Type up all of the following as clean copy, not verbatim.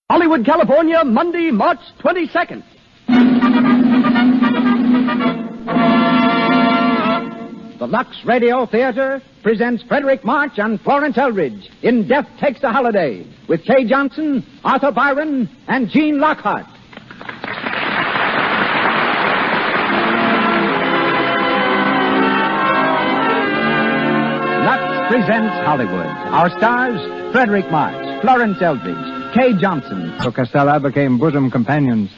Hollywood, California, Monday, March 22nd. The Lux Radio Theater presents Frederick March and Florence Eldridge in Death Takes a Holiday with Kay Johnson, Arthur Byron, and Gene Lockhart. Lux presents Hollywood. Our stars, Frederick March, Florence Eldridge, Kay Johnson. So Castella became bosom companions,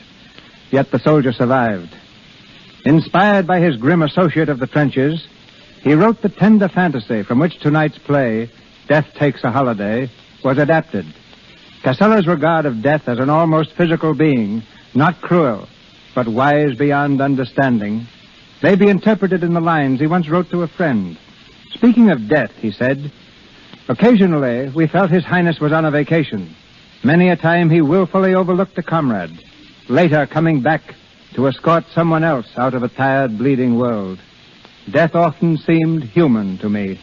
yet the soldier survived. Inspired by his grim associate of the trenches, he wrote the tender fantasy from which tonight's play, Death Takes a Holiday, was adapted. Castella's regard of death as an almost physical being, not cruel, but wise beyond understanding, may be interpreted in the lines he once wrote to a friend. Speaking of death, he said, occasionally we felt His Highness was on a vacation. Many a time he willfully overlooked a comrade, later coming back to escort someone else out of a tired, bleeding world. Death often seemed human to me.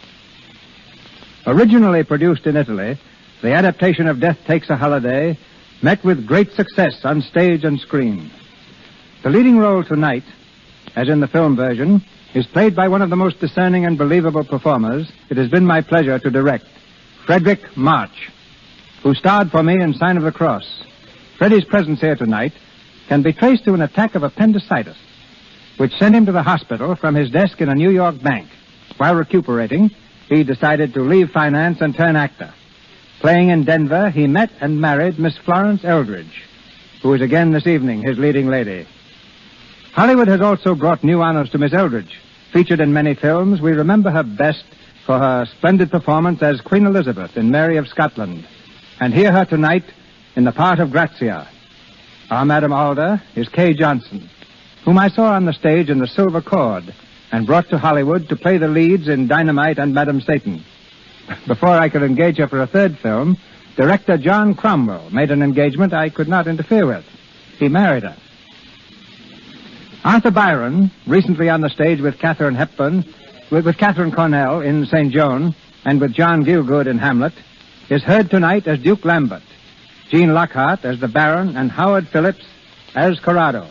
Originally produced in Italy, the adaptation of Death Takes a Holiday met with great success on stage and screen. The leading role tonight, as in the film version, is played by one of the most discerning and believable performers it has been my pleasure to direct, Frederick March, who starred for me in Sign of the Cross. Freddie's presence here tonight can be traced to an attack of appendicitis, which sent him to the hospital from his desk in a New York bank. While recuperating, he decided to leave finance and turn actor. Playing in Denver, he met and married Miss Florence Eldridge, who is again this evening his leading lady. Hollywood has also brought new honors to Miss Eldridge. Featured in many films, we remember her best for her splendid performance as Queen Elizabeth in Mary of Scotland, and hear her tonight in the part of Grazia. Our Madam Alder is Kay Johnson, whom I saw on the stage in The Silver Cord and brought to Hollywood to play the leads in Dynamite and Madam Satan. Before I could engage her for a third film, director John Cromwell made an engagement I could not interfere with. He married her. Arthur Byron, recently on the stage with Katharine Hepburn, with Catherine Cornell in St. Joan, and with John Gielgud in Hamlet, is heard tonight as Duke Lambert, Gene Lockhart as the Baron, and Howard Phillips as Corrado.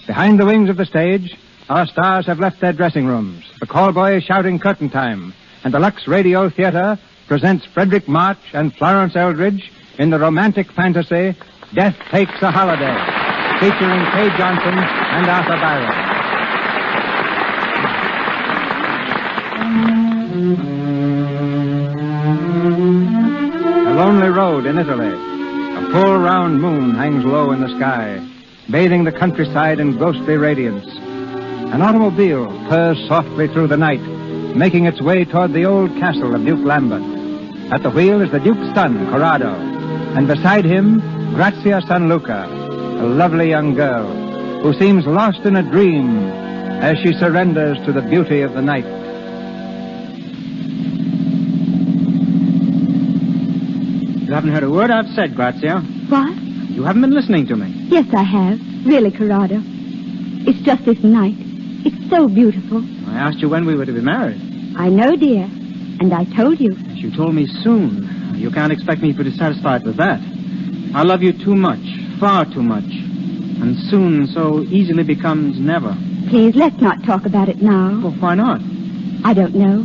Behind the wings of the stage, our stars have left their dressing rooms. The call boy is shouting curtain time, and the Lux Radio Theater presents Frederick March and Florence Eldridge in the romantic fantasy Death Takes a Holiday, featuring Kay Johnson and Arthur Byron. A lonely road in Italy. A full round moon hangs low in the sky, bathing the countryside in ghostly radiance. An automobile purrs softly through the night, making its way toward the old castle of Duke Lambert. At the wheel is the Duke's son, Corrado, and beside him, Grazia San Luca, a lovely young girl who seems lost in a dream as she surrenders to the beauty of the night. You haven't heard a word I've said, Grazia. What? You haven't been listening to me. Yes, I have. Really, Corrado. It's just this night. It's so beautiful. I asked you when we were to be married. I know, dear. And I told you. You told me soon. You can't expect me to be satisfied with that. I love you too much, far too much. And soon so easily becomes never. Please, let's not talk about it now. Well, why not? I don't know.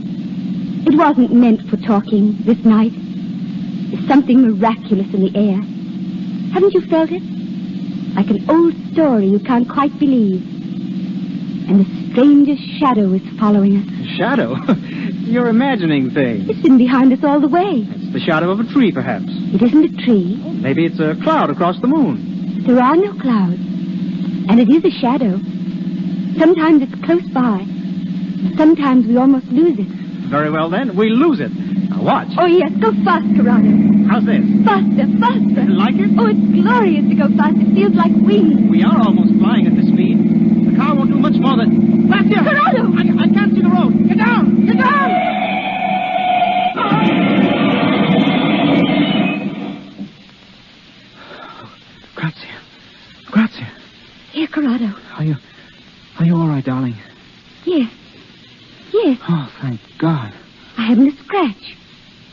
It wasn't meant for talking this night. There's something miraculous in the air. Haven't you felt it? Like an old story you can't quite believe. And the strangest shadow is following us. Shadow? You're imagining things. It's been behind us all the way. It's the shadow of a tree, perhaps. It isn't a tree. Maybe it's a cloud across the moon. There are no clouds. And it is a shadow. Sometimes it's close by. And sometimes we almost lose it. Very well, then. We lose it. Now, watch. Oh, yes. Go fast, Corrado. How's this? Faster, faster. Like it? Oh, it's glorious to go fast. It feels like wings. We are almost flying at this speed. The car won't do much more than... Grazia! Corrado! I can't see the road. Get down! Get down! Grazia. Grazia. Here, Corrado. Are you all right, darling? Yes. Yes. Oh, thank God. I haven't a scratch.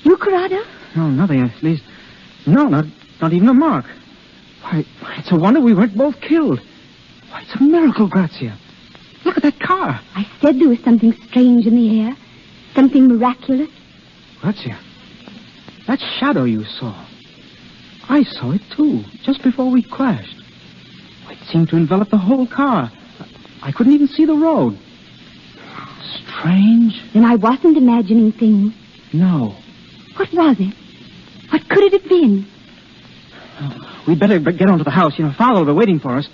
You, Corrado? No, nothing. At least, no, not even a mark. Why, it's a wonder we weren't both killed. Why, it's a miracle, Grazia. Look at that car. I said there was something strange in the air. Something miraculous. Grazia, that shadow you saw. I saw it, too, just before we crashed. It seemed to envelop the whole car. I couldn't even see the road. Strange. Then I wasn't imagining things. No. What was it? What could it have been? We'd better get on to the house. Father will be waiting for us.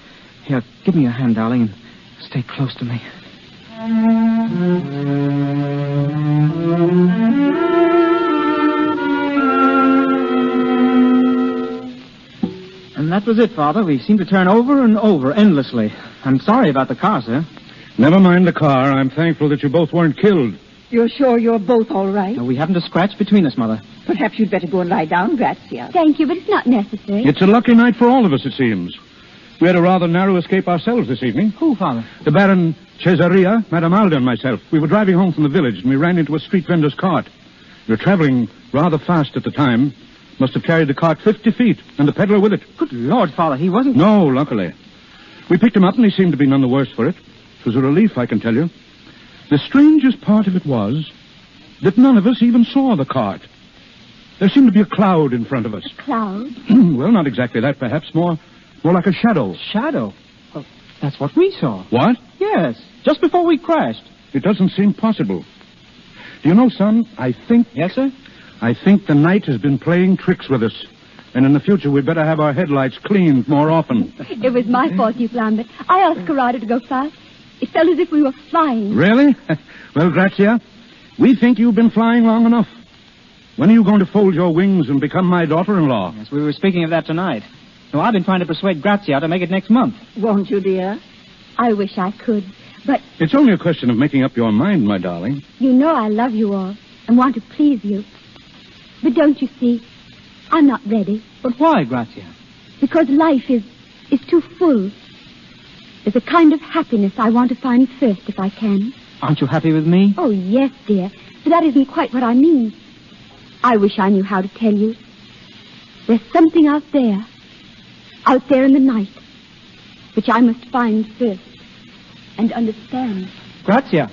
Here, give me your hand, darling, and stay close to me. And that was it, Father. We seemed to turn over and over endlessly. I'm sorry about the car, sir. Never mind the car. I'm thankful that you both weren't killed. You're sure you're both all right? No, we haven't a scratch between us, Mother. Perhaps you'd better go and lie down, Grazia. Thank you, but it's not necessary. It's a lucky night for all of us, it seems. We had a rather narrow escape ourselves this evening. Who, Father? The Baron Cesaria, Madame Alda, and myself. We were driving home from the village, and we ran into a street vendor's cart. We were traveling rather fast at the time. Must have carried the cart 50 feet, and the peddler with it. Good Lord, Father, he wasn't... No, luckily. We picked him up, and he seemed to be none the worse for it. It was a relief, I can tell you. The strangest part of it was that none of us even saw the cart. There seemed to be a cloud in front of us. A cloud? Well, not exactly that, perhaps. More like a shadow. Shadow? Well, that's what we saw. What? Yes, just before we crashed. It doesn't seem possible. Do you know, son, I think... Yes, sir? I think the night has been playing tricks with us. And in the future, we'd better have our headlights cleaned more often. It was my fault, Duke Lambert. I asked Corrado to go fast. It felt as if we were flying. Really? Well, Grazia, we think you've been flying long enough. When are you going to fold your wings and become my daughter-in-law? Yes, we were speaking of that tonight. No, I've been trying to persuade Grazia to make it next month. Won't you, dear? I wish I could, but... It's only a question of making up your mind, my darling. You know I love you all and want to please you. But don't you see, I'm not ready. But why, Grazia? Because life is too full. There's a kind of happiness I want to find first if I can. Aren't you happy with me? Oh, yes, dear. But that isn't quite what I mean. I wish I knew how to tell you. There's something out there in the night, which I must find first and understand. Grazia.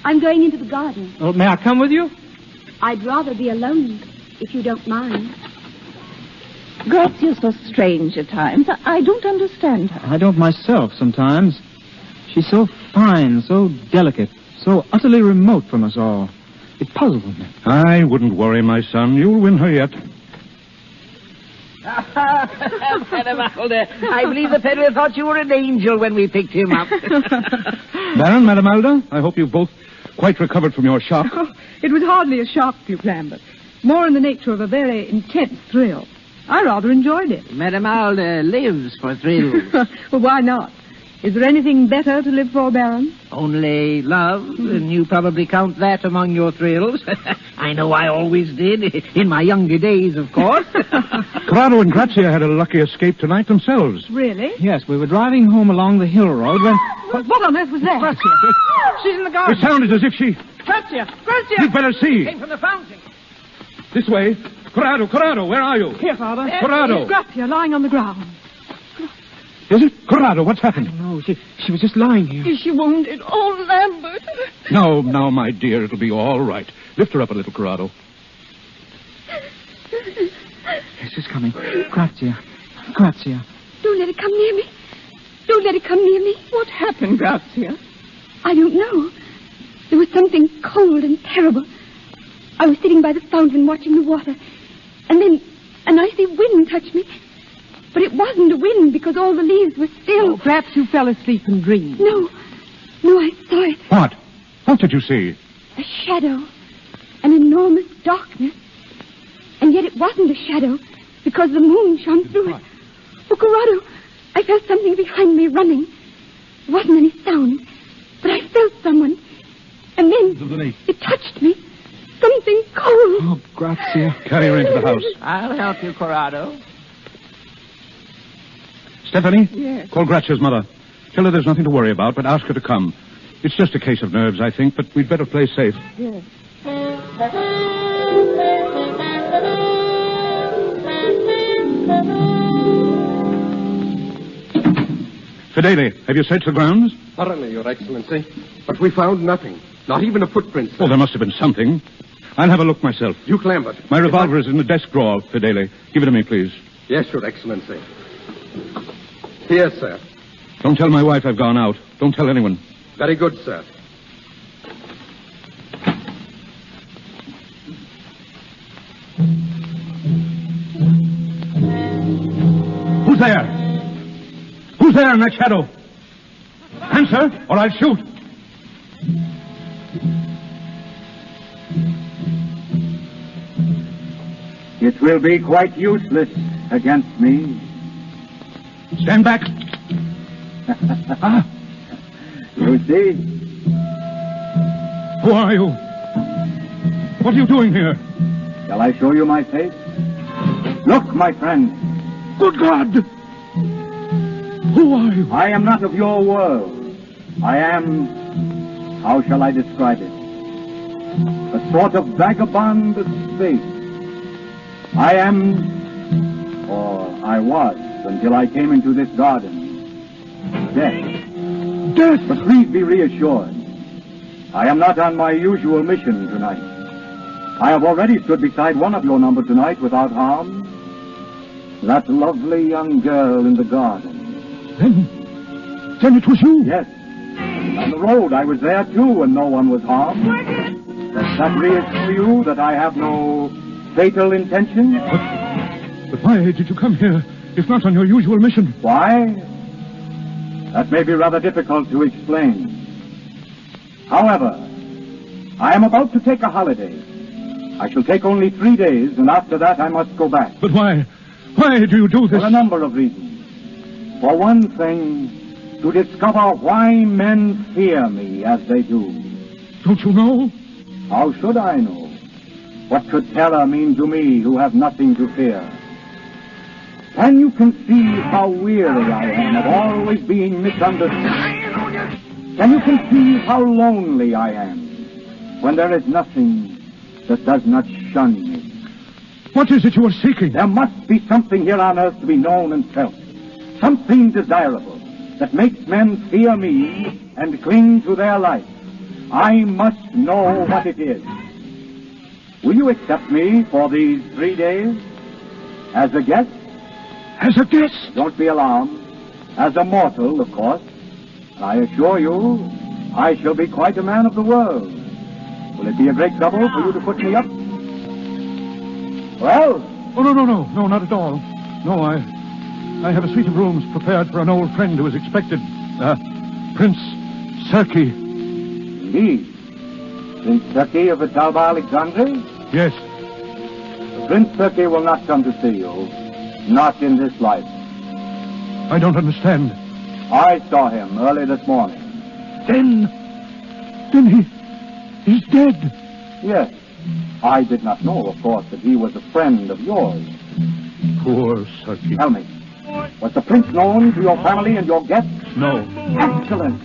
I'm going into the garden. Well, may I come with you? I'd rather be alone, if you don't mind. Grazia's so strange at times. I don't understand her. I don't myself sometimes. She's so fine, so delicate, so utterly remote from us all. It puzzles me. I wouldn't worry, my son. You'll win her yet. Madame Alda, I believe the peddler thought you were an angel when we picked him up. Baron, Madame Alda, I hope you've both quite recovered from your shock. Oh, it was hardly a shock, Duke Lambert. More in the nature of a very intense thrill. I rather enjoyed it. Madame Alda lives for thrills. Well, why not? Is there anything better to live for, Baron? Only love, and you probably count that among your thrills. I know I always did, in my younger days, of course. Corrado and Grazia had a lucky escape tonight themselves. Really? Yes, we were driving home along the hill road when... What on earth was that? Grazia. She's in the It garden. sounded as if she... Grazia! Grazia! You'd better see. Came from the fountain. This way. Corrado, where are you? Here, Father. Corrado. Grazia lying on the ground. Is it? Corrado, what's happened? No, she was just lying here. Is she wounded? Oh, Lambert. No, my dear, it'll be all right. Lift her up a little, Corrado. Yes, she's coming. Grazia. Don't let it come near me. Don't let it come near me. What happened, Grazia? I don't know. There was something cold and terrible. I was sitting by the fountain watching the water. And then an icy wind touched me. But it wasn't a wind because all the leaves were still. Oh, perhaps you fell asleep and dreamed. No, I saw it. What? What did you see? A shadow. An enormous darkness. And yet it wasn't a shadow because the moon shone through it. Oh, Corrado, I felt something behind me running. There wasn't any sound, but I felt someone. And then it touched me. Something cold. Oh, Grazia. Carry her into the house. I'll help you, Corrado. Stephanie? Yes. Call Grazia's mother. Tell her there's nothing to worry about, but ask her to come. It's just a case of nerves, I think, but we'd better play safe. Yes. Fidele, have you searched the grounds? Thoroughly, Your Excellency. But we found nothing. Not even a footprint, sir. Oh, there must have been something. I'll have a look myself. Duke Lambert. My revolver is in the desk drawer, Fidele. Give it to me, please. Yes, Your Excellency. Here, sir. Don't tell my wife I've gone out. Don't tell anyone. Very good, sir. Who's there? Who's there in that shadow? Answer, or I'll shoot. It will be quite useless against me. Stand back. You see? Who are you? What are you doing here? Shall I show you my face? Look, my friend. Good God! Who are you? I am not of your world. I am... How shall I describe it? A sort of vagabond of space. I am... Or I was, until I came into this garden. Death. Death! But please be reassured. I am not on my usual mission tonight. I have already stood beside one of your number tonight without harm. That lovely young girl in the garden. Then it was you? Yes. On the road, I was there too, and no one was harmed. Does that reassure you that I have no fatal intention? But why did you come here, if not on your usual mission? Why? That may be rather difficult to explain. However, I am about to take a holiday. I shall take only 3 days, and after that I must go back. But why? Why do you do this? For a number of reasons. For one thing, to discover why men fear me as they do. Don't you know? How should I know? What could terror mean to me who have nothing to fear? Can you conceive how weary I am of always being misunderstood? Can you conceive how lonely I am when there is nothing that does not shun me? What is it you are seeking? There must be something here on earth to be known and felt. Something desirable that makes men fear me and cling to their life. I must know what it is. Will you accept me for these 3 days? As a guest? As a guest? Don't be alarmed. As a mortal, of course. I assure you, I shall be quite a man of the world. Will it be a great trouble for you to put me up? Well? Oh, no, not at all. No, I have a suite of rooms prepared for an old friend who is expected. Prince Serki. Indeed. Prince Serki of Vitalba Alexandria? Yes. Prince Serki will not come to see you. Not in this life. I don't understand. I saw him early this morning. Then he's dead. Yes. I did not know, of course, that he was a friend of yours. Poor Serki. Tell me, was the prince known to your family and your guests? No. Excellent.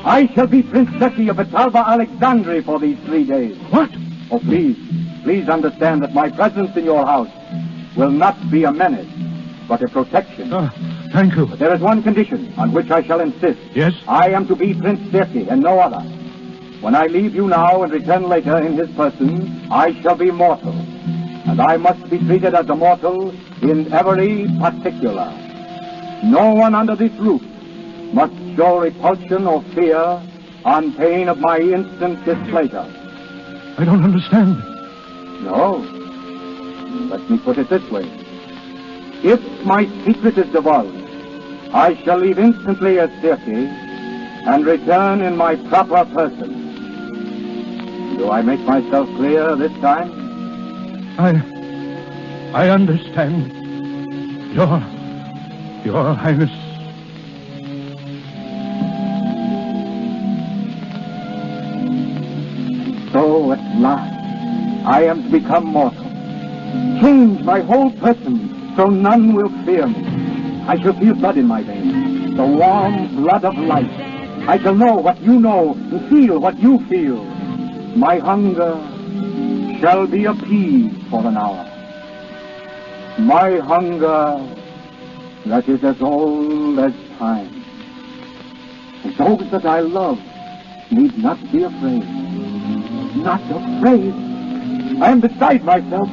I shall be Prince Serki of Vitalba Alexandria for these 3 days. What? Oh, please understand that my presence in your house will not be a menace, but a protection. Thank you. But there is one condition on which I shall insist. Yes? I am to be Prince Serki and no other. When I leave you now and return later in his person, I shall be mortal. And I must be treated as a mortal in every particular. No one under this roof must show repulsion or fear on pain of my instant displeasure. I don't understand. No. Let me put it this way. If my secret is divulged, I shall leave instantly as Serki and return in my proper person. Do I make myself clear this time? I understand. Your Highness. So at last, I am to become mortal. Change my whole person so none will fear me. I shall feel blood in my veins, the warm blood of life. I shall know what you know and feel what you feel. My hunger shall be appeased for an hour. My hunger that is as old as time. Those that I love need not be afraid. Not afraid. I am beside myself.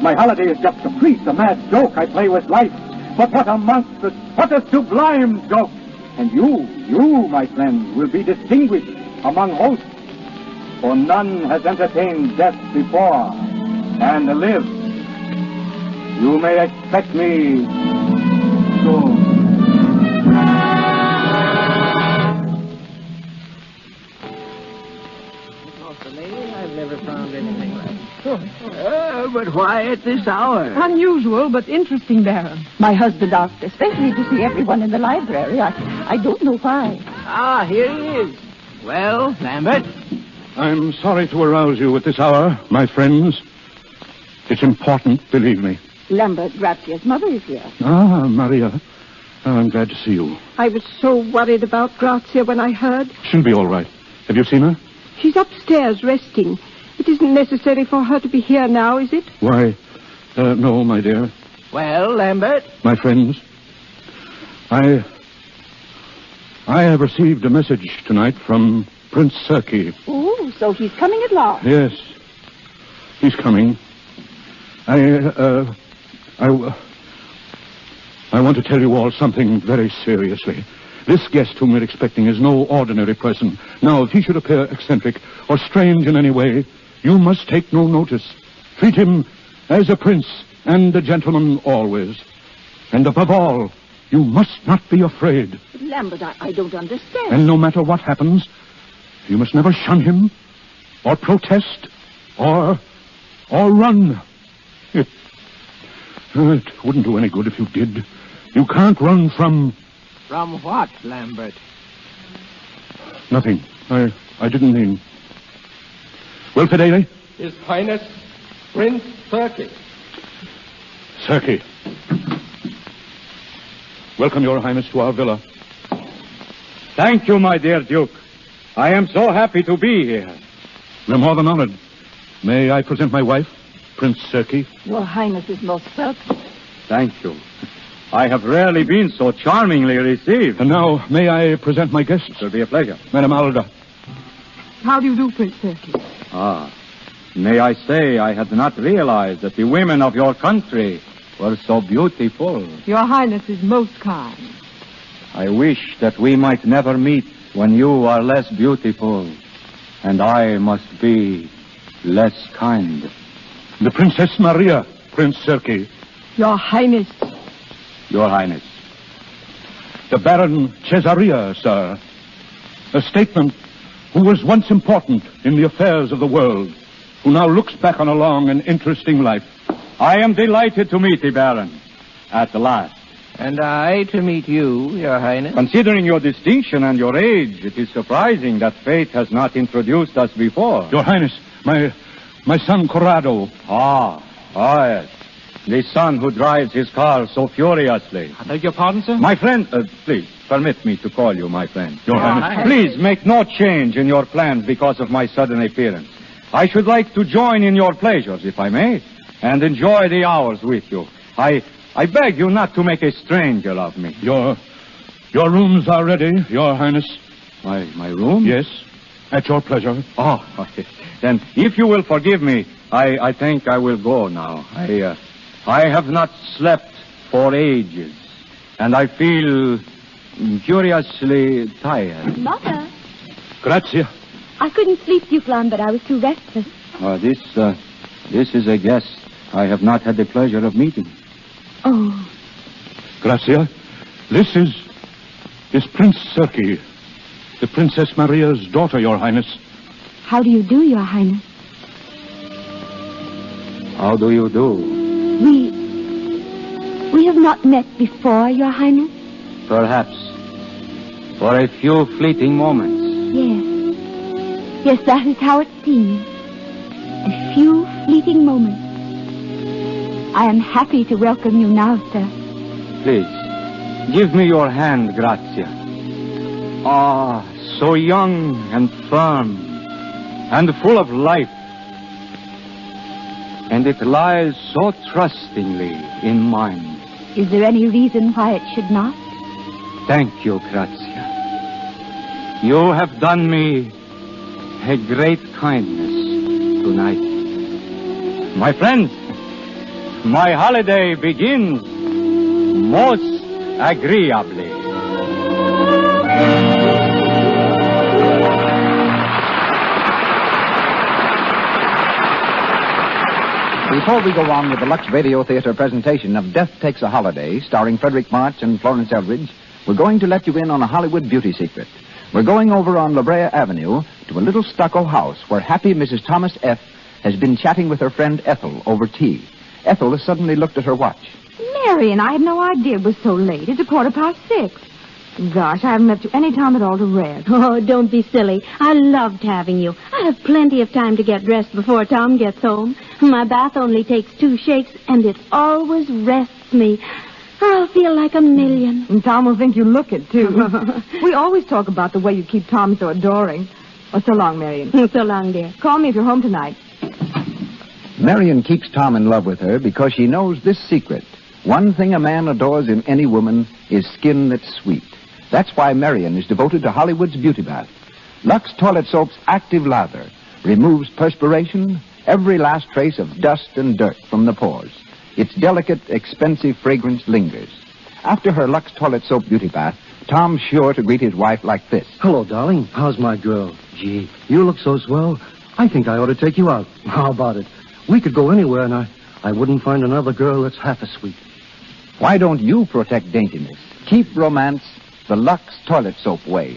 My holiday is just a caprice, a mad joke I play with life. But what a monstrous, what a sublime joke. And you, my friend, will be distinguished among hosts. For none has entertained death before and lived. You may expect me soon. I've never found anything like it. But why at this hour? Unusual, but interesting, Baron. My husband asked especially to see everyone in the library. I don't know why. Ah, here he is. Well, Lambert? I'm sorry to arouse you at this hour, my friends. It's important, believe me. Lambert, Grazia's mother is here. Ah, Maria. I'm glad to see you. I was so worried about Grazia when I heard. She'll be all right. Have you seen her? She's upstairs resting. It isn't necessary for her to be here now, is it? Why, no, my dear. Well, Lambert? My friends, I have received a message tonight from Prince Serki. Oh, so he's coming at last. Yes, he's coming. I want to tell you all something very seriously. This guest whom we're expecting is no ordinary person. Now, if he should appear eccentric or strange in any way, you must take no notice. Treat him as a prince and a gentleman always. And above all, you must not be afraid. But Lambert, I don't understand. And no matter what happens, you must never shun him, or protest, or run. It wouldn't do any good if you did. You can't run from... From what, Lambert? Nothing. I didn't mean... Well, Fidele? His Highness, Prince Serki. Serki. Welcome, Your Highness, to our villa. Thank you, my dear Duke. I am so happy to be here. We're more than honored. May I present my wife, Prince Serki? Your Highness is most welcome. Thank you. I have rarely been so charmingly received. And now, may I present my guests? It will be a pleasure. Madam Alda. How do you do, Prince Serki? May I say I had not realized that the women of your country were so beautiful. Your Highness is most kind. I wish that we might never meet when you are less beautiful and I must be less kind. The Princess Maria, Prince Serki. Your Highness. Your Highness. The Baron Cesaria, sir. A statesman who was once important in the affairs of the world, who now looks back on a long and interesting life. I am delighted to meet the Baron, at last. And I to meet you, Your Highness. Considering your distinction and your age, it is surprising that fate has not introduced us before. Your Highness, my son Corrado. Yes. The son who drives his car so furiously. I beg your pardon, sir? My friend, please, permit me to call you my friend. Your Highness. Please make no change in your plans because of my sudden appearance. I should like to join in your pleasures, if I may, and enjoy the hours with you. I beg you not to make a stranger of me. Your rooms are ready, Your Highness. My room? Yes, at your pleasure. Oh, then if you will forgive me, I think I will go now. I have not slept for ages, and I feel curiously tired. Mother. Grazia. I couldn't sleep, Duke Lambert. I was too restless. This is a guest I have not had the pleasure of meeting. Oh. Grazia, this is Prince Serki, the Princess Maria's daughter, Your Highness. How do you do, Your Highness? How do you do? We have not met before, Your Highness? Perhaps. For a few fleeting moments. Yes, that is how it seems. A few fleeting moments. I am happy to welcome you now, sir. Please, give me your hand, Grazia. So young and firm and full of life. And it lies so trustingly in mine. Is there any reason why it should not? Thank you, Grazia. You have done me a great kindness tonight. My friends, my holiday begins most agreeably. Before we go on with the Lux Radio Theater presentation of Death Takes a Holiday, starring Frederick March and Florence Eldridge, we're going to let you in on a Hollywood beauty secret. We're going over on La Brea Avenue to a little stucco house where happy Mrs. Thomas F. has been chatting with her friend Ethel over tea. Ethel has suddenly looked at her watch. Marion, I had no idea it was so late. It's 6:15. Gosh, I haven't left you any time at all to rest. Oh, don't be silly. I loved having you. I have plenty of time to get dressed before Tom gets home. My bath only takes 2 shakes, and it always rests me. I'll feel like a million. And Tom will think you look it, too. We always talk about the way you keep Tom so adoring. Oh, so long, Marion. So long, dear. Call me if you're home tonight. Marion keeps Tom in love with her because she knows this secret. One thing a man adores in any woman is skin that's sweet. That's why Marion is devoted to Hollywood's beauty bath. Lux Toilet Soap's active lather removes perspiration, every last trace of dust and dirt from the pores. Its delicate, expensive fragrance lingers. After her Lux Toilet Soap beauty bath, Tom's sure to greet his wife like this. Hello, darling. How's my girl? Gee, you look so swell. I think I ought to take you out. How about it? We could go anywhere, and I wouldn't find another girl that's half as sweet. Why don't you protect daintiness? Keep romance the Lux Toilet Soap way.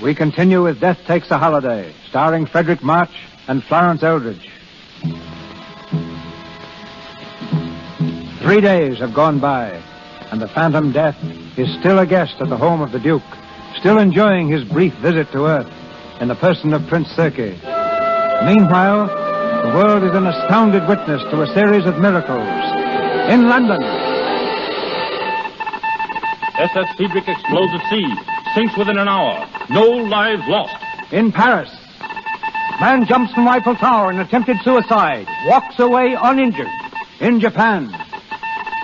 We continue with Death Takes a Holiday, starring Frederick March and Florence Eldridge. 3 days have gone by, and the Phantom Death is still a guest at the home of the Duke, still enjoying his brief visit to Earth in the person of Prince Circe. Meanwhile, the world is an astounded witness to a series of miracles. In London, SS Friedrich explodes at sea, sinks within an hour. No lives lost. in Paris, man jumps from Eiffel Tower in attempted suicide, walks away uninjured. In Japan,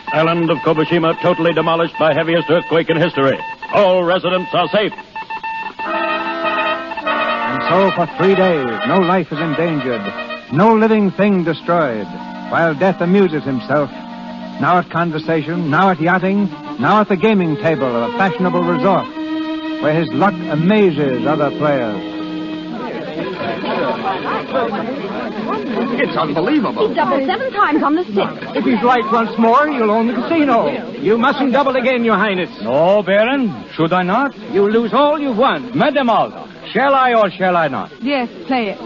Island of Kobushima totally demolished by heaviest earthquake in history. All residents are safe. And so for 3 days, no life is endangered, no living thing destroyed, while death amuses himself, now at conversation, now at yachting, now at the gaming table of a fashionable resort, where his luck amazes other players. It's unbelievable. He doubled 7 times on the 6th. If he's right once more, you'll own the casino. You mustn't double again, Your Highness. No, Baron, should I not? You lose all you've won. Mademoiselle, shall I or shall I not? Yes, play it.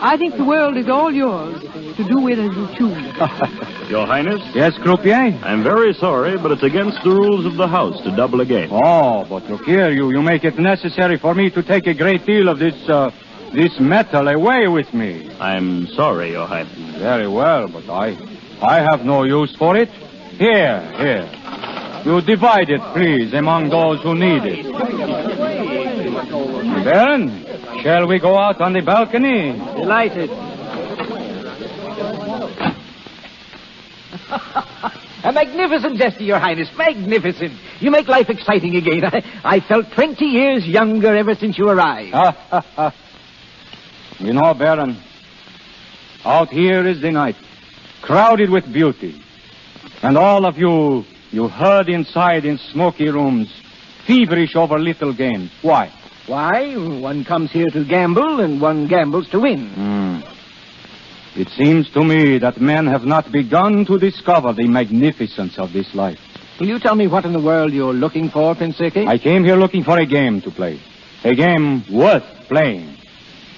I think the world is all yours to do with as you choose. Your Highness? Yes, croupier? I'm very sorry, but it's against the rules of the house to double a game. Oh, but look here, you make it necessary for me to take a great deal of this metal away with me. I'm sorry, Your Highness. Very well, but I have no use for it. Here. You divide it, please, among those who need it. Baron, shall we go out on the balcony? Delighted. A magnificent gesture, Your Highness. Magnificent. You make life exciting again. I felt 20 years younger ever since you arrived. You know, Baron, out here is the night, crowded with beauty. And all of you herd inside in smoky rooms, feverish over little games. Why? Why? One comes here to gamble, and one gambles to win. It seems to me that men have not begun to discover the magnificence of this life. Will you tell me what in the world you're looking for, Prince Circe? I came here looking for a game to play. A game worth playing.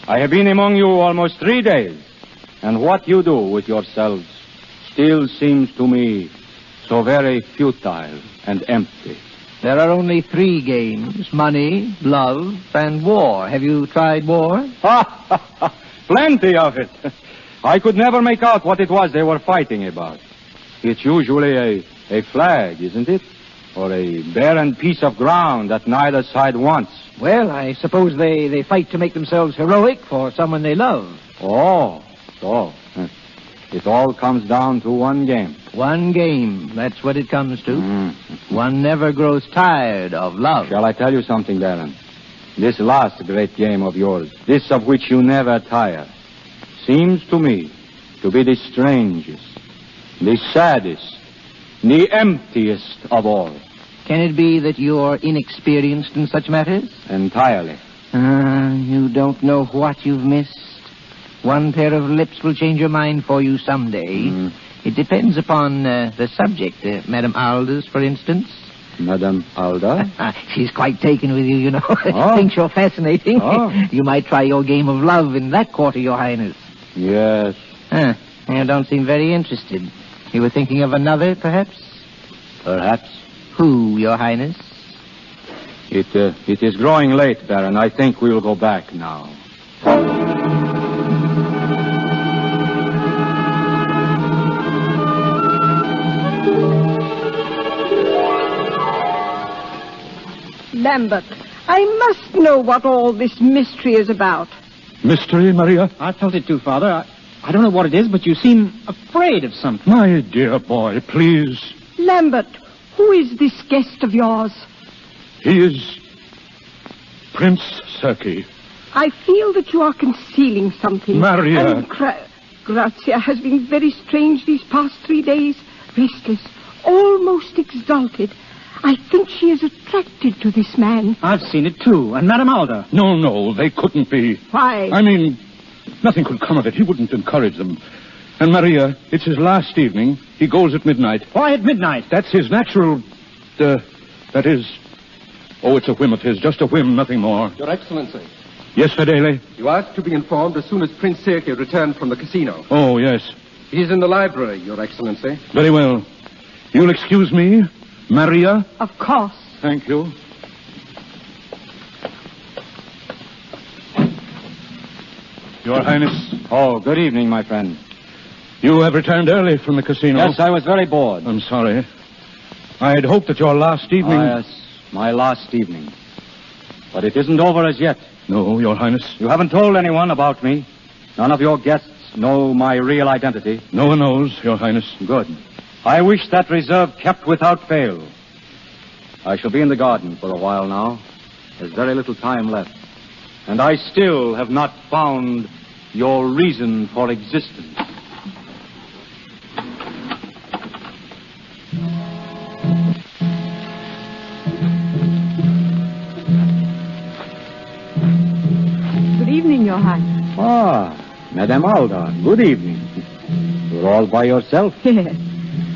I have been among you almost 3 days, and what you do with yourselves still seems to me so very futile and empty. There are only 3 games: money, love, and war. Have you tried war? Plenty of it. I could never make out what it was they were fighting about. It's usually a flag, isn't it? Or a barren piece of ground that neither side wants. Well, I suppose they fight to make themselves heroic for someone they love. Oh, so. It all comes down to one game. One game, that's what it comes to. One never grows tired of love. Shall I tell you something, Baron? This last great game of yours, this of which you never tire, seems to me to be the strangest, the saddest, the emptiest of all. Can it be that you're inexperienced in such matters? Entirely. You don't know what you've missed. One pair of lips will change your mind for you someday. It depends upon the subject. Madame Aldous, for instance. Madame Alda? She's quite taken with you, you know. Oh. Thinks you're fascinating. Oh. You might try your game of love in that quarter, Your Highness. Yes. You don't seem very interested. You were thinking of another, perhaps? Perhaps. Who, Your Highness? It is growing late, Baron. I think we'll go back now. Lambert, I must know what all this mystery is about. Mystery, Maria? I felt it too, Father. I don't know what it is, but you seem afraid of something. My dear boy, please. Lambert, who is this guest of yours? He is Prince Serki. I feel that you are concealing something. Maria. And Grazia has been very strange these past 3 days. Restless, almost exalted. I think she is attracted to this man. I've seen it, too. And Madame Alda. No, they couldn't be. Why? I mean, nothing could come of it. He wouldn't encourage them. And Maria, it's his last evening. He goes at midnight. Why at midnight? That's his natural... that is... Oh, it's a whim of his. Just a whim, nothing more. Your Excellency. Yes, Fedele? You asked to be informed as soon as Prince Serki returned from the casino. Oh, yes. He's in the library, Your Excellency. Very well. You'll excuse me, Maria? Of course. Thank you. Your Highness. Oh, good evening, my friend. You have returned early from the casino. Yes, I was very bored. I'm sorry. I had hoped that your last evening... Yes, my last evening. But it isn't over as yet. No, Your Highness. You haven't told anyone about me. None of your guests know my real identity. No one knows, Your Highness. Good. I wish that reserve kept without fail. I shall be in the garden for a while now. There's very little time left. And I still have not found your reason for existence. Good evening, Your Highness. Ah, Madame Alda, good evening. You're all by yourself? Yes.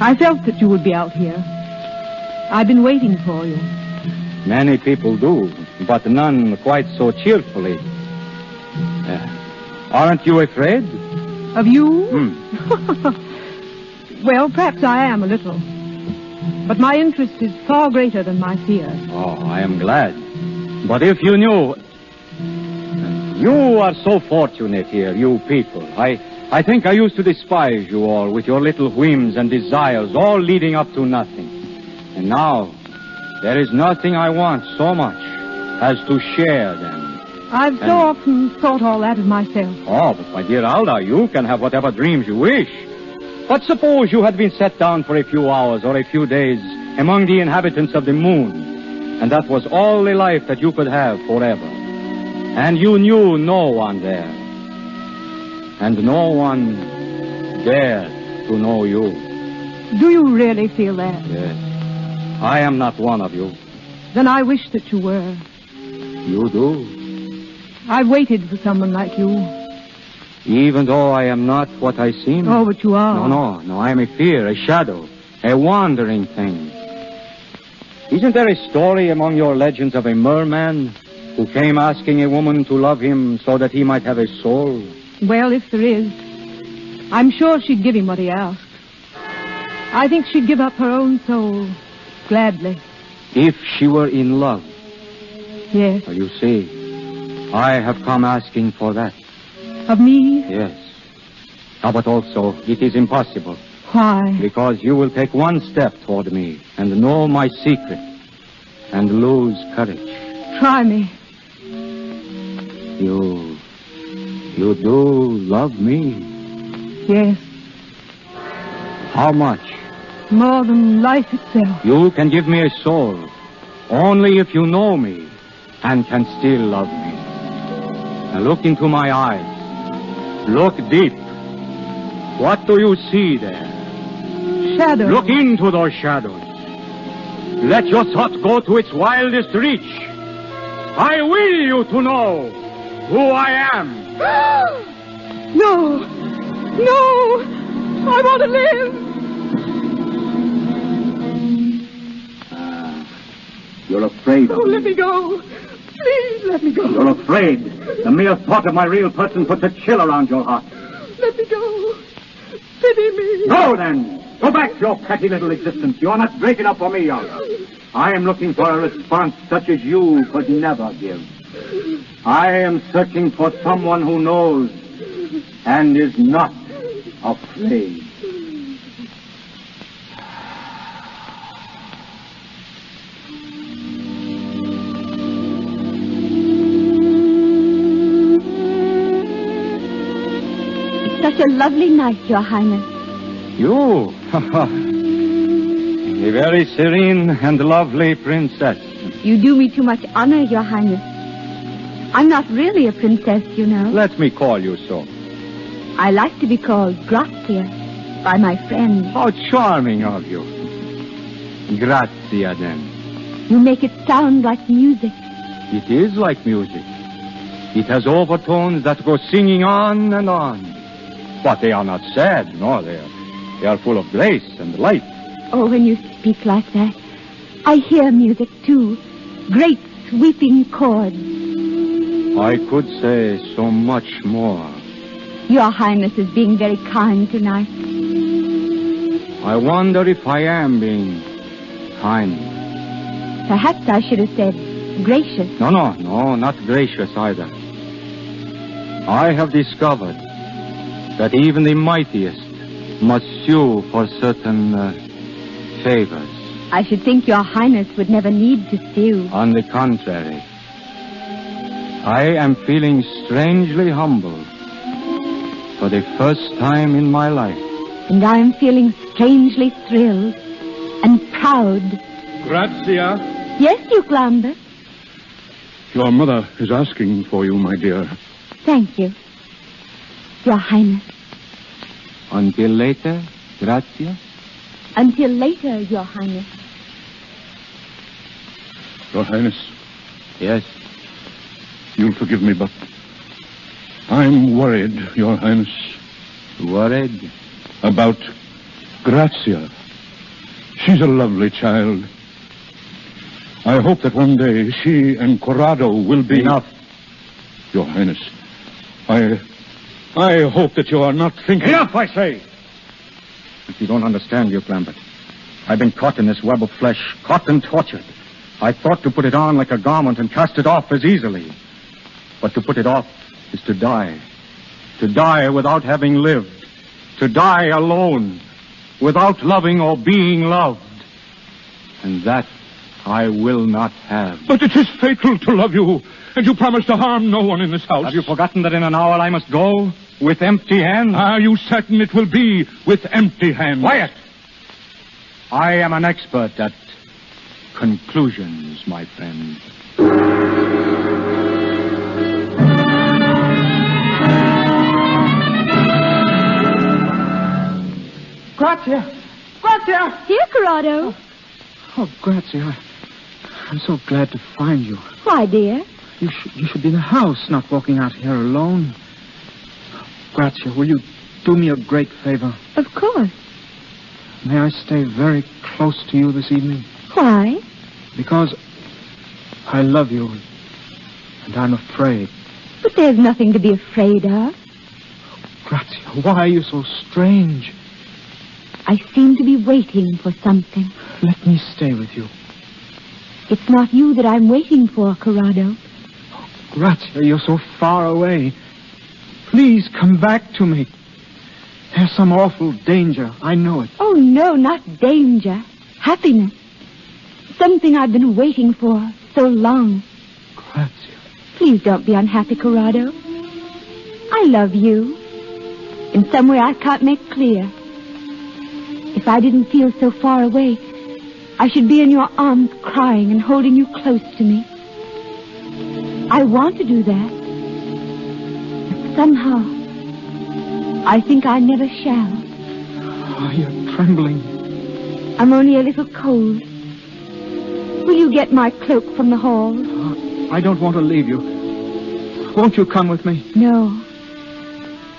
I felt that you would be out here. I've been waiting for you. Many people do, but none quite so cheerfully. Aren't you afraid? Of you? Well, perhaps I am a little. But my interest is far greater than my fear. Oh, I am glad. But if you knew... You are so fortunate here, you people. I think I used to despise you all with your little whims and desires, all leading up to nothing. And now, there is nothing I want so much as to share them. I've so often thought all that of myself. Oh, but my dear Alda, you can have whatever dreams you wish. But suppose you had been set down for a few hours or a few days among the inhabitants of the moon, and that was all the life that you could have forever. And you knew no one there. And no one dared to know you. Do you really feel that? Yes. I am not one of you. Then I wish that you were. You do? I've waited for someone like you. Even though I am not what I seem? Oh, but you are. No. I am a fear, a shadow, a wandering thing. Isn't there a story among your legends of a merman who came asking a woman to love him so that he might have a soul? Well, if there is, I'm sure she'd give him what he asked. I think she'd give up her own soul, gladly. If she were in love? Yes. You see, I have come asking for that. Of me? Yes. But also, it is impossible. Why? Because you will take one step toward me and know my secret and lose courage. Try me. You do love me? Yes. How much? more than life itself. You can give me a soul only if you know me and can still love me. Now look into my eyes. Look deep. What do you see there? Shadows. Look into those shadows. Let your thought go to its wildest reach. I will you to know who I am. No. No. I want to live. You're afraid of me. Let me go. Please let me go. You're afraid. The mere thought of my real person puts a chill around your heart. Let me go. Pity me. Go then. Go back to your petty little existence. You're not great enough for me, Olga. I am looking for a response such as you could never give. I am searching for someone who knows and is not afraid. Such a lovely night, Your Highness. You? A very serene and lovely princess. You do me too much honor, Your Highness. I'm not really a princess, you know. Let me call you so. I like to be called Grazia by my friends. How charming of you. Grazia, then. You make it sound like music. It is like music. It has overtones that go singing on and on. But they are not sad, no, they are full of grace and light. Oh, when you speak like that, I hear music, too. Great sweeping chords. I could say so much more. Your Highness is being very kind tonight. I wonder if I am being kind. Perhaps I should have said gracious. No, not gracious either. I have discovered that even the mightiest must sue for certain favors. I should think Your Highness would never need to sue. On the contrary, I am feeling strangely humble for the first time in my life. And I am feeling strangely thrilled and proud. Grazia. Yes, Duke Lambert? Your mother is asking for you, my dear. Thank you, Your Highness. Until later, Grazia? Until later, Your Highness. Your Highness. Yes? You'll forgive me, but I'm worried, Your Highness. Worried? About Grazia. She's a lovely child. I hope that one day she and Corrado will be... Enough. Your Highness, I hope that you are not thinking... Enough, I say! If you don't understand, Duke Lambert, I've been caught in this web of flesh, caught and tortured. I thought to put it on like a garment and cast it off as easily. But to put it off is to die. To die without having lived. To die alone, without loving or being loved. And that I will not have. But it is fatal to love you, and you promised to harm no one in this house. Have you forgotten that in an hour I must go with empty hands? Are you certain it will be with empty hands? Quiet! I am an expert at conclusions, my friend. Grazia! Grazia! Here, Corrado. Oh, Grazia, I'm so glad to find you. Why, dear? You should be in the house, not walking out here alone. Grazia, will you do me a great favor? Of course. May I stay very close to you this evening? Why? Because I love you, and I'm afraid. But there's nothing to be afraid of. Grazia, why are you so strange? I seem to be waiting for something. Let me stay with you. It's not you that I'm waiting for, Corrado. Grazia, you're so far away. Please come back to me. There's some awful danger. I know it. Oh, no, not danger. Happiness. Something I've been waiting for so long. Grazia. Please don't be unhappy, Corrado. I love you. In some way I can't make clear. If I didn't feel so far away, I should be in your arms crying and holding you close to me. I want to do that. But somehow, I think I never shall. Oh, you're trembling. I'm only a little cold. Will you get my cloak from the hall? I don't want to leave you. Won't you come with me? No.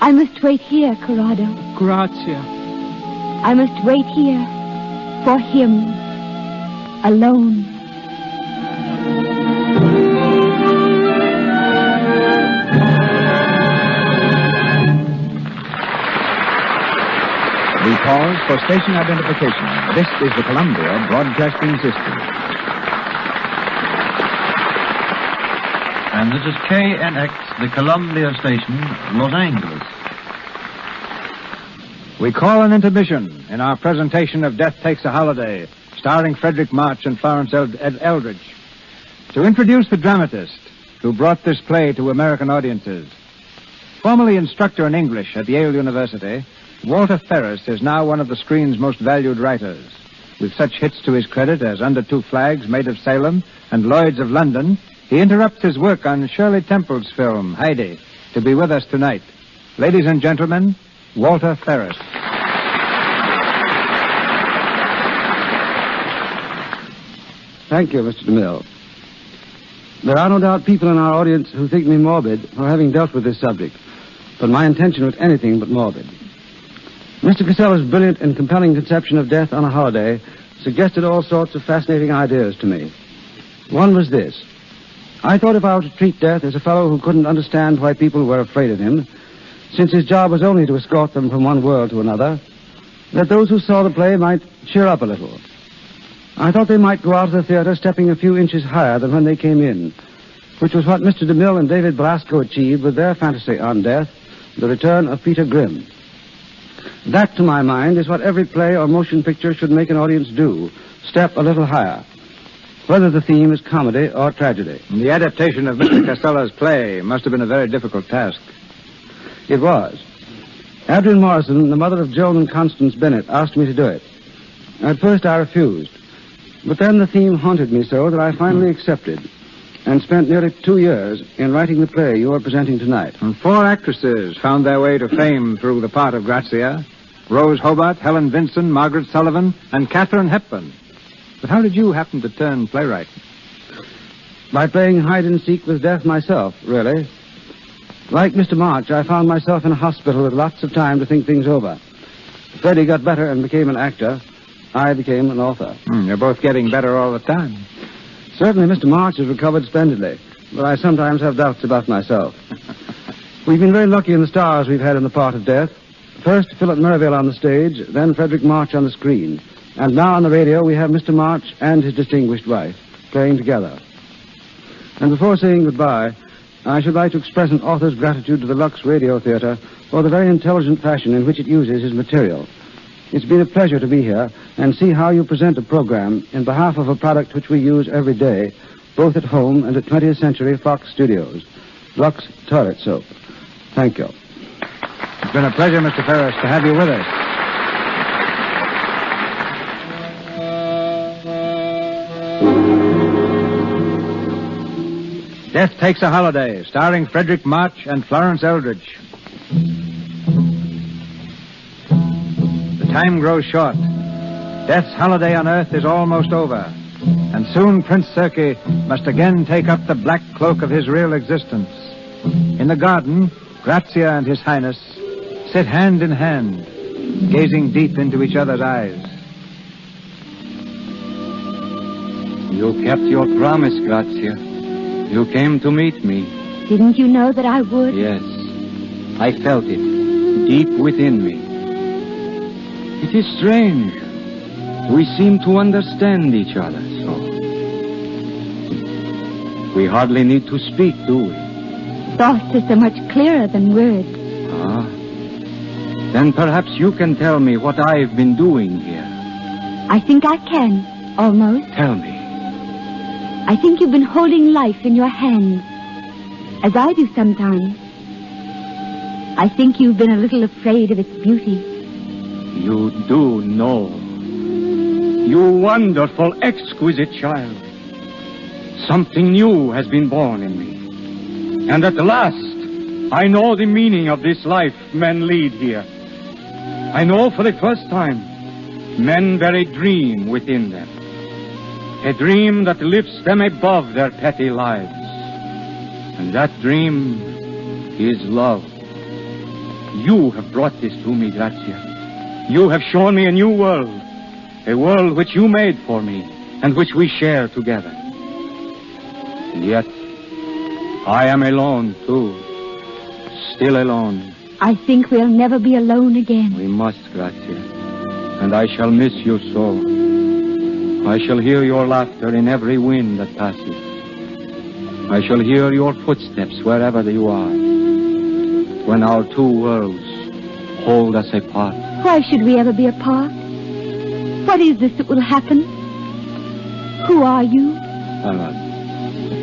I must wait here, Corrado. Grazia. I must wait here for him, alone. We pause for station identification. This is the Columbia Broadcasting System. And this is KNX, the Columbia Station, Los Angeles. We call an intermission in our presentation of Death Takes a Holiday, starring Frederick March and Florence Eldridge, to introduce the dramatist who brought this play to American audiences. Formerly instructor in English at Yale University, Walter Ferris is now one of the screen's most valued writers. With such hits to his credit as Under Two Flags, Maid of Salem, and Lloyd's of London, he interrupts his work on Shirley Temple's film, Heidi, to be with us tonight. Ladies and gentlemen, Walter Ferris. Thank you, Mr. DeMille. There are no doubt people in our audience who think me morbid for having dealt with this subject, but my intention was anything but morbid. Mr. Casella's brilliant and compelling conception of death on a holiday suggested all sorts of fascinating ideas to me. One was this. I thought if I were to treat death as a fellow who couldn't understand why people were afraid of him, since his job was only to escort them from one world to another, that those who saw the play might cheer up a little. I thought they might go out of the theater stepping a few inches higher than when they came in, which was what Mr. DeMille and David Belasco achieved with their fantasy on death, The Return of Peter Grimm. That, to my mind, is what every play or motion picture should make an audience do, step a little higher, whether the theme is comedy or tragedy. The adaptation of Mr. Castella's play must have been a very difficult task. It was. Adrienne Morrison, the mother of Joan and Constance Bennett, asked me to do it. At first I refused, but then the theme haunted me so that I finally accepted and spent nearly 2 years in writing the play you are presenting tonight. And 4 actresses found their way to fame through the part of Grazia: Rose Hobart, Helen Vinson, Margaret Sullivan, and Katharine Hepburn. But how did you happen to turn playwright? By playing hide-and-seek with death myself, really. Like Mr. March, I found myself in a hospital with lots of time to think things over. Freddie got better and became an actor. I became an author. You're both getting better all the time. Certainly Mr. March has recovered splendidly, but I sometimes have doubts about myself. We've been very lucky in the stars we've had in the part of death. First, Philip Merrivale on the stage, then Frederick March on the screen. And now on the radio, we have Mr. March and his distinguished wife playing together. And before saying goodbye, I should like to express an author's gratitude to the Lux Radio Theater for the very intelligent fashion in which it uses his material. It's been a pleasure to be here and see how you present a program in behalf of a product which we use every day, both at home and at 20th Century Fox Studios. Lux Toilet Soap. Thank you. It's been a pleasure, Mr. Ferris, to have you with us. Death Takes a Holiday, starring Frederick March and Florence Eldridge. The time grows short. Death's holiday on Earth is almost over, and soon Prince Circe must again take up the black cloak of his real existence. In the garden, Grazia and His Highness sit hand in hand, gazing deep into each other's eyes. You kept your promise, Grazia. You came to meet me. Didn't you know that I would? Yes. I felt it, deep within me. It is strange. We seem to understand each other so. We hardly need to speak, do we? Thoughts are so much clearer than words. Ah. Then perhaps you can tell me what I've been doing here. I think I can, almost. Tell me. I think you've been holding life in your hands, as I do sometimes. I think you've been a little afraid of its beauty. You do know. You wonderful, exquisite child. Something new has been born in me. And at last, I know the meaning of this life men lead here. I know for the first time, men bear a dream within them. A dream that lifts them above their petty lives. And that dream is love. You have brought this to me, Grazia. You have shown me a new world. A world which you made for me and which we share together. And yet, I am alone, too. Still alone. I think we'll never be alone again. We must, Grazia. And I shall miss you so. I shall hear your laughter in every wind that passes. I shall hear your footsteps wherever you are. When our two worlds hold us apart. Why should we ever be apart? What is this that will happen? Who are you?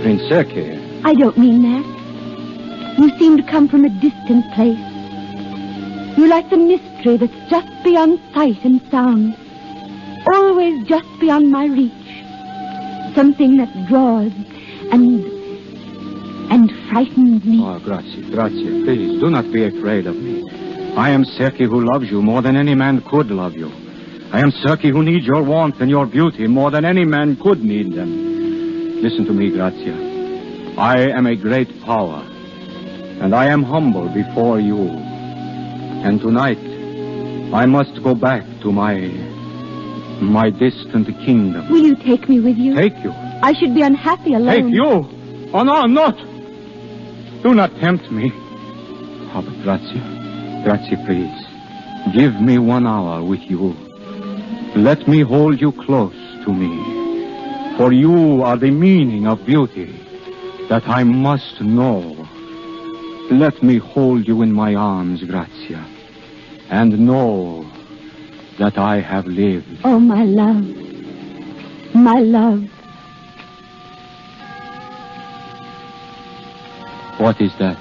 Prince Serkei. I don't mean that. You seem to come from a distant place. You're like the mystery that's just beyond sight and sound. Always just beyond my reach. Something that draws and frightens me. Oh, Grazia, please, do not be afraid of me. I am Serkei who loves you more than any man could love you. I am Serkei who needs your warmth and your beauty more than any man could need them. Listen to me, Grazia. I am a great power, and I am humble before you. And tonight, I must go back to my distant kingdom. Will you take me with you? Take you? I should be unhappy alone. Take you? Oh, no, not. Do not tempt me. Oh, but Grazia, please. Give me 1 hour with you. Let me hold you close to me. For you are the meaning of beauty that I must know. Let me hold you in my arms, Grazia, and know that I have lived. Oh, my love. My love. What is that?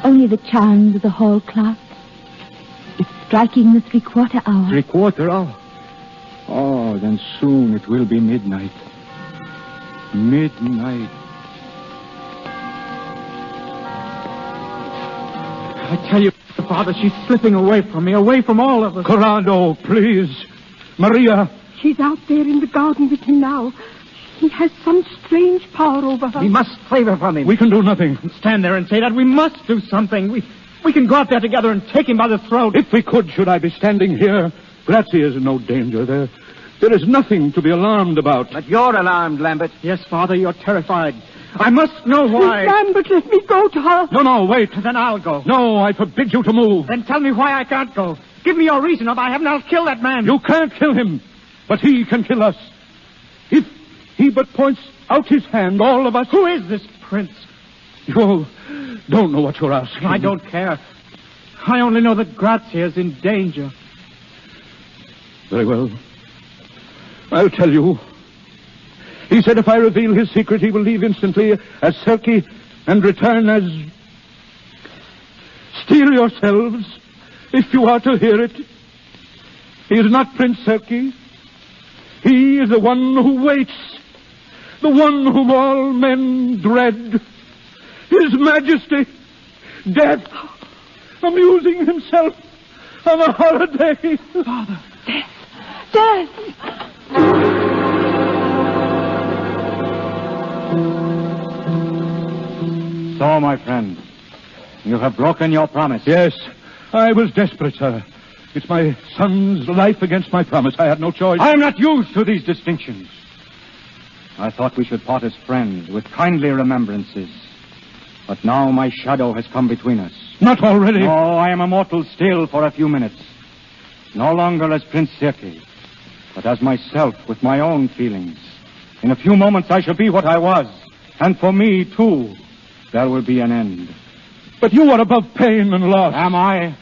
Only the chimes of the hall clock. It's striking the 3/4 hour. 3/4 hour? Oh, then soon it will be midnight. Midnight. I tell you, Father, she's slipping away from me, away from all of us. Corrado, please. Maria. She's out there in the garden with him now. He has some strange power over her. We must save her from him. We can do nothing. Stand there and say that. We must do something. We can go out there together and take him by the throat. If we could, should I be standing here? Grazia is in no danger. There is nothing to be alarmed about. But you're alarmed, Lambert. Yes, Father, you're terrified. I must know why. Lambert, let me go to her. No, wait. Then I'll go. No, I forbid you to move. Then tell me why I can't go. Give me your reason, or by heaven, I'll kill that man. You can't kill him, but he can kill us. If he but points out his hand, all of us... Who is this prince? You don't know what you're asking. I don't care. I only know that Grazia is in danger. Very well. I'll tell you. He said if I reveal his secret, he will leave instantly as Serkei and return as... Steel yourselves if you are to hear it. He is not Prince Serkei. He is the one who waits, the one whom all men dread. His Majesty, Death, amusing himself on a holiday. Father, Death! So, my friend, you have broken your promise. Yes, I was desperate, sir. It's my son's life against my promise. I had no choice. I am not used to these distinctions. I thought we should part as friends with kindly remembrances. But now my shadow has come between us. Not already. No, I am immortal still for a few minutes. No longer as Prince Serkei, but as myself with my own feelings. In a few moments I shall be what I was. And for me, too, there will be an end. But you are above pain and loss. Am I?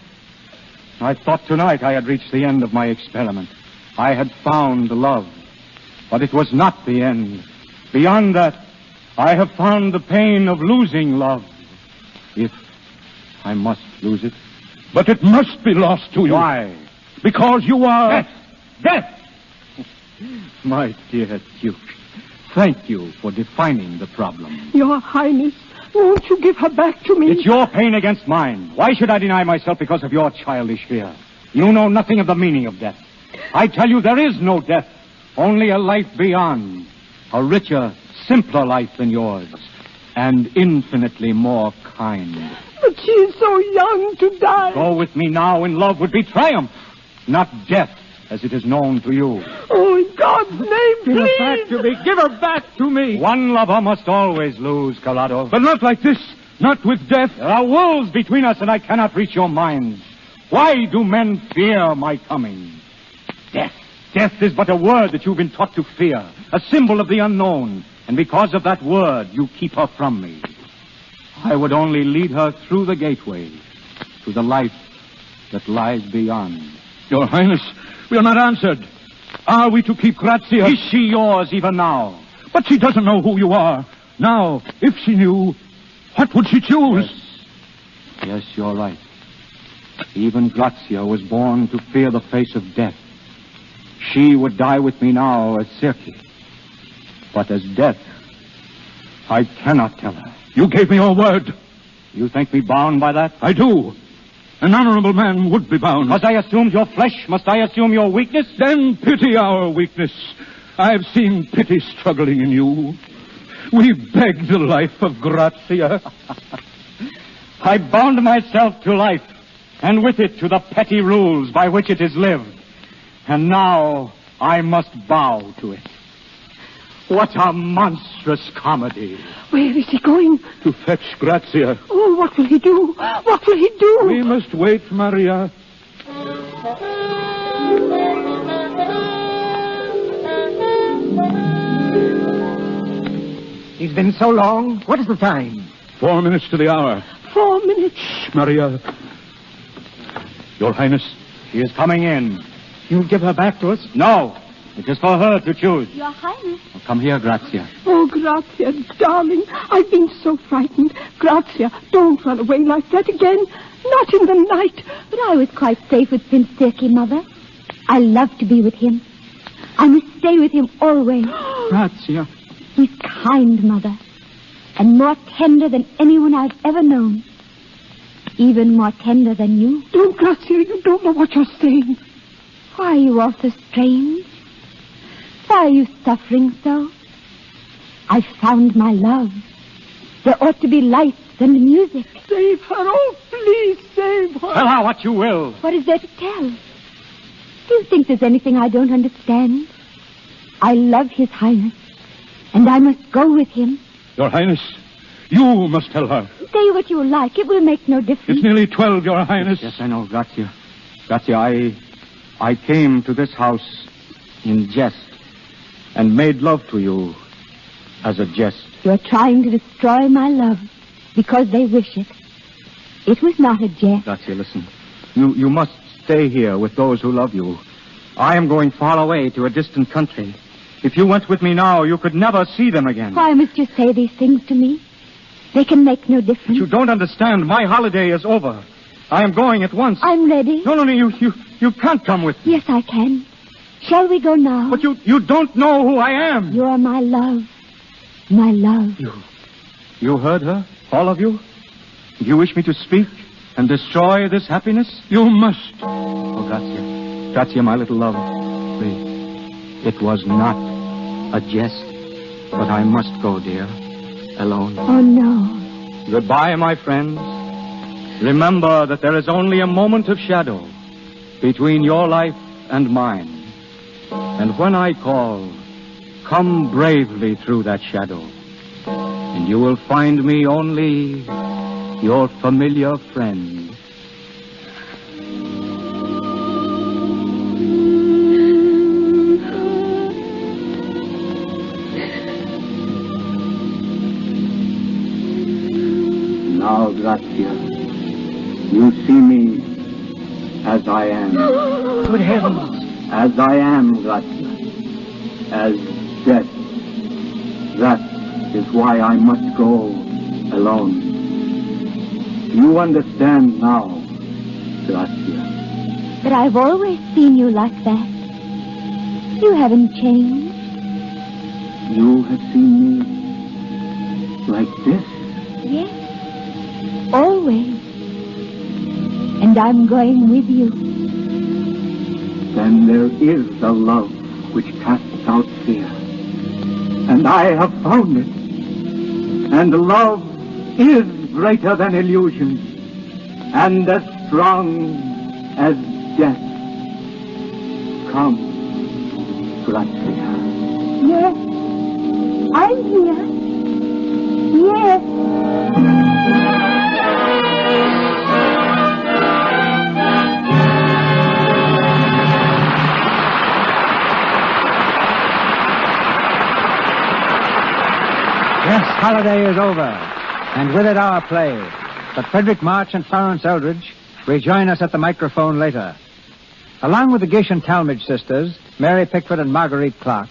I thought tonight I had reached the end of my experiment. I had found love. But it was not the end. Beyond that, I have found the pain of losing love. If I must lose it. But it must be lost to you. Why? Because you are... Death! My dear Duke, thank you for defining the problem. Your Highness, won't you give her back to me? It's your pain against mine. Why should I deny myself because of your childish fear? You know nothing of the meaning of death. I tell you there is no death, only a life beyond. A richer, simpler life than yours, and infinitely more kind. But she is so young to die. Go with me now in love would be triumph, not death, as it is known to you. Oh, in God's name, Give please. her back to me. Give her back to me. One lover must always lose, Collado. But not like this. Not with death. There are wolves between us, and I cannot reach your minds. Why do men fear my coming? Death. Death is but a word that you've been taught to fear, a symbol of the unknown, and because of that word, you keep her from me. I would only lead her through the gateway to the life that lies beyond. Your Highness, we are not answered. Are we to keep Grazia? Is she yours even now? But she doesn't know who you are. Now, if she knew, what would she choose? Yes, you're right. Even Grazia was born to fear the face of death. She would die with me now as Circe. But as death, I cannot tell her. You gave me your word. You think me bound by that? I do. An honorable man would be bound. Because I assumed your flesh, must I assume your weakness? Then pity our weakness. I've seen pity struggling in you. We begged the life of Grazia. I bound myself to life, and with it to the petty rules by which it is lived. And now I must bow to it. What a monstrous comedy. Where is he going? To fetch Grazia. Oh, what will he do? What will he do? We must wait, Maria. He's been so long. What is the time? 4 minutes to the hour. 4 minutes. Shh, Maria. Your Highness. She is coming in. You'll give her back to us? No. It is for her to choose. Your Highness. Oh, come here, Grazia. Oh, Grazia, darling, I've been so frightened. Grazia, don't run away like that again. Not in the night. But I was quite safe with Prince Circe, Mother. I love to be with him. I must stay with him always. Grazia. He's kind, Mother, and more tender than anyone I've ever known. Even more tender than you. Don't, Grazia, you don't know what you're saying. Why are you all so strange? Why are you suffering so? I found my love. There ought to be lights and music. Save her, oh, please save her. Tell her what you will. What is there to tell? Do you think there's anything I don't understand? I love His Highness, and I must go with him. Your Highness, you must tell her. Say what you like. It will make no difference. It's nearly 12, Your Highness. Yes, I know, Grazia. Grazia, I came to this house in jest and made love to you as a jest. You're trying to destroy my love because they wish it. It was not a jest. Grazia, listen. You must stay here with those who love you. I am going far away to a distant country. If you went with me now, you could never see them again. Why must you say these things to me? They can make no difference. You don't understand. My holiday is over. I am going at once. I'm ready. No, you can't come with me. Yes, I can. Shall we go now? But you don't know who I am. You are my love. My love. You heard her? All of you? Do you wish me to speak and destroy this happiness? You must. Oh, Grazia. Grazia, my little love. Please. It was not a jest, but I must go, dear. Alone. Oh, no. Goodbye, my friends. Remember that there is only a moment of shadow between your life and mine. And when I call, come bravely through that shadow, and you will find me only your familiar friend. Now, Grazia, you see me as I am. Good heavens. As I am, Grazia. As death. That is why I must go alone. You understand now, Grazia. But I've always seen you like that. You haven't changed. You have seen me like this? Yes. Always. And I'm going with you. Then there is a love which casts out fear. And I have found it. And love is greater than illusion. And as strong as death. Come, Gracia. Yes. I'm here. Yes. Yes, holiday is over, and with it our play. But Frederick March and Florence Eldridge rejoin us at the microphone later. Along with the Gish and Talmadge sisters, Mary Pickford and Marguerite Clark,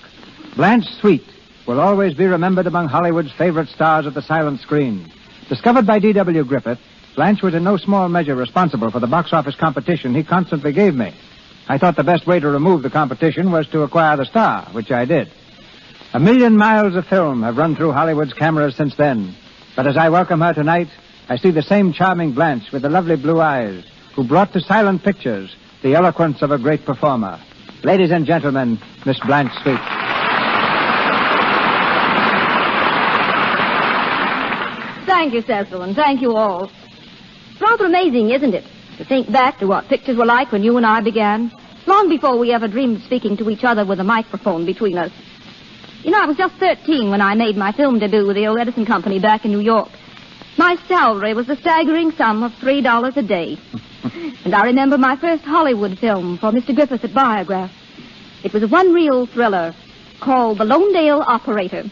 Blanche Sweet will always be remembered among Hollywood's favorite stars of the silent screen. Discovered by D.W. Griffith, Blanche was in no small measure responsible for the box office competition he constantly gave me. I thought the best way to remove the competition was to acquire the star, which I did. 1,000,000 miles of film have run through Hollywood's cameras since then. But as I welcome her tonight, I see the same charming Blanche with the lovely blue eyes who brought to silent pictures the eloquence of a great performer. Ladies and gentlemen, Miss Blanche Sweet. Thank you, Cecil, and thank you all. Rather amazing, isn't it, to think back to what pictures were like when you and I began, long before we ever dreamed of speaking to each other with a microphone between us. You know, I was just 13 when I made my film debut with the old Edison Company back in New York. My salary was the staggering sum of $3 a day. And I remember my first Hollywood film for Mr. Griffith at Biograph. It was a one-reel thriller called The Lonedale Operator.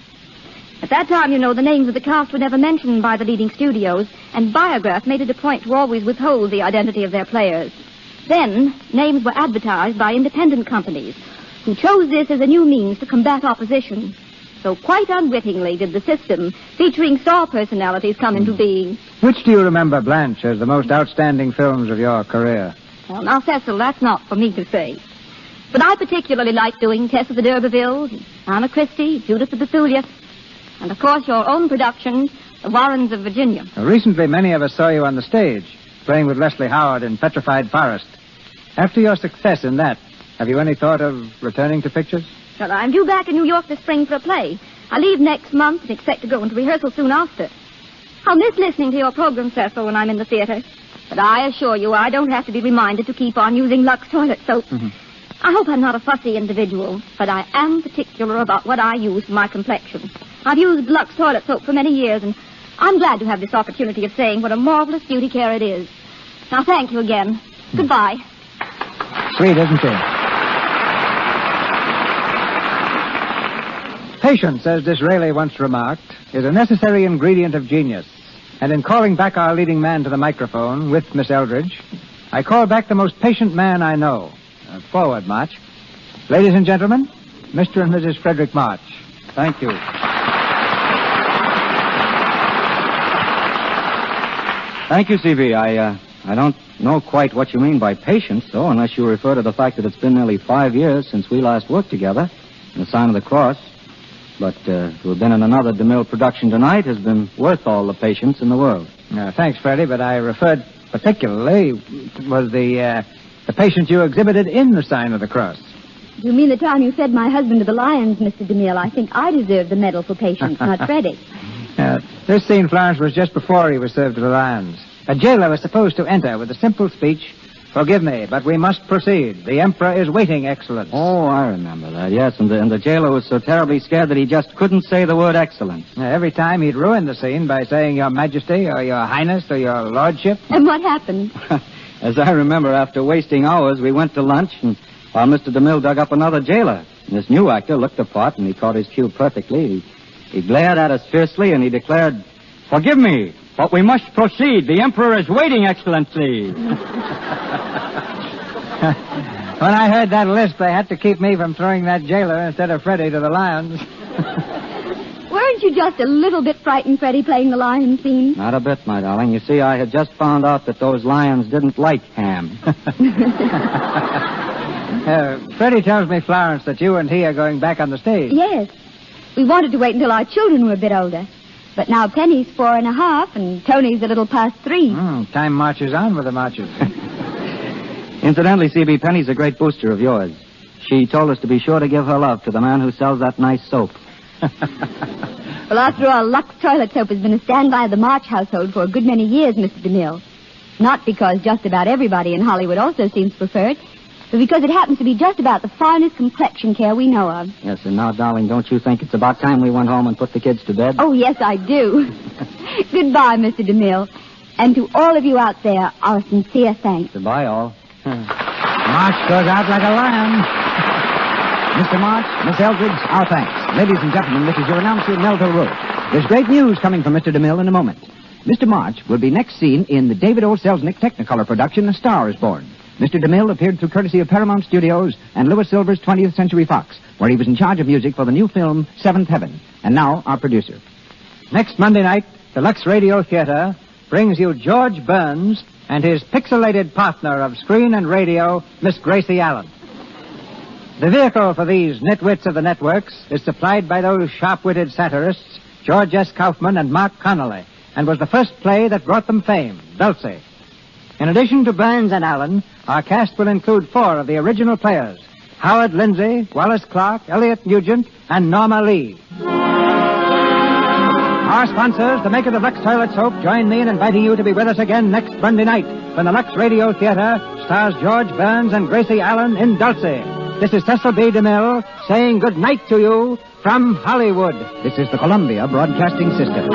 At that time, you know, the names of the cast were never mentioned by the leading studios, and Biograph made it a point to always withhold the identity of their players. Then, names were advertised by independent companies, who chose this as a new means to combat opposition. So quite unwittingly did the system featuring star personalities come into being. Which do you remember, Blanche, as the most outstanding films of your career? Well, now, Cecil, that's not for me to say. But I particularly like doing Tess of the D'Urbervilles, Anna Christie, Judith of Bethulia, and, of course, your own production, The Warrens of Virginia. Recently, many of us saw you on the stage, playing with Leslie Howard in Petrified Forest. After your success in that, have you any thought of returning to pictures? Well, I'm due back in New York this spring for a play. I leave next month and expect to go into rehearsal soon after. I'll miss listening to your program, Cecil, when I'm in the theater. But I assure you I don't have to be reminded to keep on using Lux toilet soap. Mm-hmm. I hope I'm not a fussy individual, but I am particular about what I use for my complexion. I've used Lux toilet soap for many years, and I'm glad to have this opportunity of saying what a marvelous beauty care it is. Now, thank you again. Goodbye. Sweet, isn't she? Patience, as Disraeli once remarked, is a necessary ingredient of genius. And in calling back our leading man to the microphone with Miss Eldridge, I call back the most patient man I know. Forward, March. Ladies and gentlemen, Mr. and Mrs. Frederick March. Thank you. Thank you, C.V. I don't know quite what you mean by patience, though, unless you refer to the fact that it's been nearly 5 years since we last worked together in The Sign of the Cross. But to have been in another DeMille production tonight has been worth all the patience in the world. Thanks, Freddie, but I referred particularly was the patience you exhibited in The Sign of the Cross. You mean the time you fed my husband to the lions, Mr. DeMille? I think I deserve the medal for patience, not Freddie. This scene, Florence, was just before he was served to the lions. A jailer was supposed to enter with a simple speech, "Forgive me, but we must proceed. The Emperor is waiting, Excellence." Oh, I remember that, yes. And the jailer was so terribly scared that he just couldn't say the word Excellence. Every time he'd ruin the scene by saying Your Majesty or Your Highness or Your Lordship. And what happened? As I remember, after wasting hours, we went to lunch, and while Mr. DeMille dug up another jailer. And this new actor looked the part, and he caught his cue perfectly. He glared at us fiercely, and he declared, "Forgive me, but we must proceed. The Emperor is waiting, Excellency." When I heard that lisp, they had to keep me from throwing that jailer instead of Freddie to the lions. Weren't Weren't you just a little bit frightened, Freddie, playing the lion scene? Not a bit, my darling. You see, I had just found out that those lions didn't like ham. Freddie tells me, Florence, that you and he are going back on the stage. Yes. We wanted to wait until our children were a bit older. But now Penny's 4.5 and Tony's a little past 3. Time marches on with the marches. Incidentally, C.B., Penny's a great booster of yours. She told us to be sure to give her love to the man who sells that nice soap. Well, after all, Lux toilet soap has been a standby of the March household for a good many years, Mr. DeMille. Not because just about everybody in Hollywood also seems to prefer it, but because it happens to be just about the finest complexion care we know of. Yes, and now, darling, don't you think it's about time we went home and put the kids to bed? Oh, yes, I do. Goodbye, Mr. DeMille. And to all of you out there, our sincere thanks. Goodbye, all. March goes out like a lion. Mr. March, Miss Eldridge, our thanks. Ladies and gentlemen, this is your announcer, Melville Roach. There's great news coming from Mr. DeMille in a moment. Mr. March will be next seen in the David O. Selznick Technicolor production, A Star is Born. Mr. DeMille appeared through courtesy of Paramount Studios and Louis Silver's 20th Century Fox, where he was in charge of music for the new film, Seventh Heaven. And now, our producer. Next Monday night, the Lux Radio Theater brings you George Burns and his pixelated partner of screen and radio, Miss Gracie Allen. The vehicle for these nitwits of the networks is supplied by those sharp-witted satirists, George S. Kaufman and Mark Connolly, and was the first play that brought them fame, Dulcie. In addition to Burns and Allen, our cast will include 4 of the original players, Howard Lindsay, Wallace Clark, Elliot Nugent, and Norma Lee. Our sponsors, the makers of Lux Toilet Soap, join me in inviting you to be with us again next Monday night when the Lux Radio Theater stars George Burns and Gracie Allen in Dulcie. This is Cecil B. DeMille saying good night to you from Hollywood. This is the Columbia Broadcasting System.